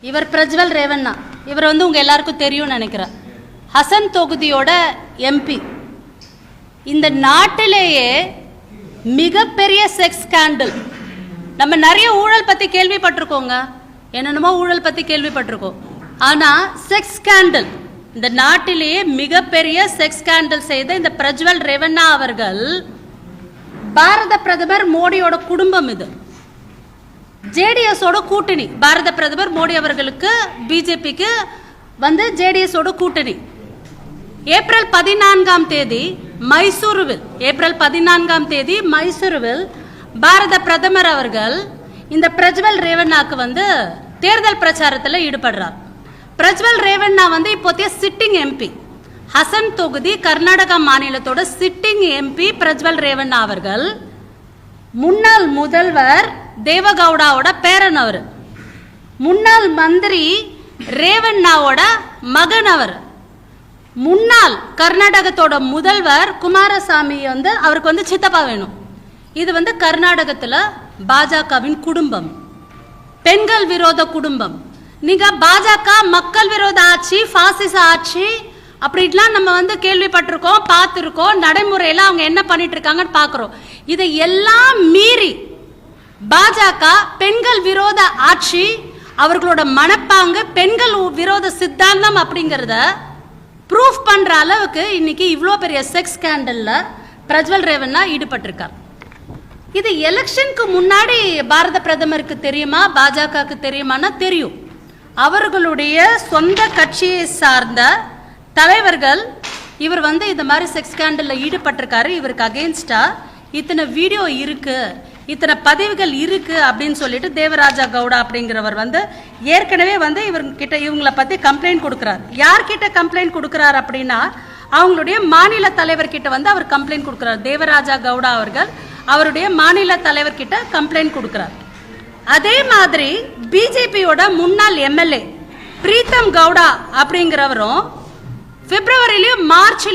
இவர் பிரஜ்வல் ரேவண்ணா. இவர் உங்க எல்லாருக்கும் தெரியும் நினைக்கிறேன். ஹசன் தொகுதியோட எம்பி. இந்த நாட்டிலேயே மிகப்பெரிய செக்ஸ் ஸ்கேண்டல். நம்ம நிறைய ஊழல் பத்தி கேள்விப்பட்டிருக்கோங்க, என்னென்னமோ ஊழல் பத்தி கேள்விப்பட்டிருக்கோம். ஆனா செக்ஸ் ஸ்கேண்டல், இந்த நாட்டிலேயே மிகப்பெரிய செக்ஸ் ஸ்கேண்டல் செய்த இந்த பிரஜ்வல் ரேவண்ணா அவர்கள் பாரத பிரதமர் மோடியோட குடும்பம். இது ஜேடிஎஸோட கூட்டணி. பாரத பிரதமர் மோடி அவர்களுக்கு பிஜேபிக்கு ஜேடிஎஸோட கூட்டணி. ஏப்ரல் 14ஆம் தேதி மைசூருவில் பாரத பிரதமர் அவர்கள் இந்த பிரஜ்வல் ரேவண்ணாக்கு தேர்தல் பிரச்சாரத்தில் ஈடுபடுறார். பிரஜ்வல் ரேவண்ணா இப்போதைய சிட்டிங் எம்பி. ஹசன் தொகுதி கர்நாடகா மாநிலத்தோட சிட்டிங் எம்பி பிரஜ்வல் ரேவண்ணா அவர்கள் முன்னாள் முதல்வர் தேவகவுடாவோட பேரன். அவர் முன்னாள் மந்திரி ரேவண்ணாவோட மகன். அவர் முன்னாள் கர்நாடகத்தோட முதல்வர் குமாரசாமி அவருக்கு சித்தப்பா வேணும். இது கர்நாடகத்தில் பாஜகவின் குடும்பம், பெண்கள் விரோத குடும்பம். நீங்க பாஜக மக்கள் விரோத ஆட்சி, பாசிச ஆட்சி அப்படிலாம் நம்ம கேள்விப்பட்டிருக்கோம், பார்த்துருக்கோம். நடைமுறையில் அவங்க என்ன பண்ணிட்டு இருக்காங்கன்னு பார்க்குறோம். இதை எல்லாம் மீறி பாஜக பெண்கள் விரோத ஆட்சி, அவர்களோட மனப்பாங்கு, பெண்கள் விரோத சித்தாந்தம் அப்படிங்கிறத ப்ரூஃப் பண்ற அளவுக்கு இன்னைக்கு இவ்வளோ பெரிய செக்ஸ் ஸ்கேண்டல்ல பிரஜ்வல் ரேவண்ணா ஈடுபட்டிருக்கார். இது எலெக்ஷனுக்கு முன்னாடி பாரத பிரதமருக்கு தெரியுமா, பாஜகவுக்கு தெரியுமானா தெரியும். அவர்களுடைய சொந்த கட்சியை சார்ந்த தலைவர்கள் இவர் இந்த மாதிரி செக்ஸ் ஸ்கேண்டல்ல ஈடுபட்டிருக்காரு, இவருக்கு அகெயின்ஸ்டா இத்தனை வீடியோ இருக்கு, இத்தனை பதிவுகள் இருக்கு அப்படின்னு சொல்லிட்டு தேவராஜா கவுடா அப்படிங்கிறவர் ஏற்கனவே இவங்களை பத்தி கம்ப்ளைண்ட் கொடுக்கிறார். யார்கிட்ட கம்ப்ளைண்ட் கொடுக்கிறார் அப்படின்னா அவங்களுடைய மாநில தலைவர் கிட்ட அவர் கம்ப்ளைண்ட் கொடுக்கிறார். தேவராஜா கவுடா அவர்கள் அவருடைய மாநில தலைவர் கிட்ட கம்ப்ளைண்ட் கொடுக்கிறார். அதே மாதிரி பிஜேபியோட முன்னாள் எம்எல்ஏ பிரீத்தம் கவுடா அப்படிங்கிறவரும் பிப்ரவரியிலும் மார்ச்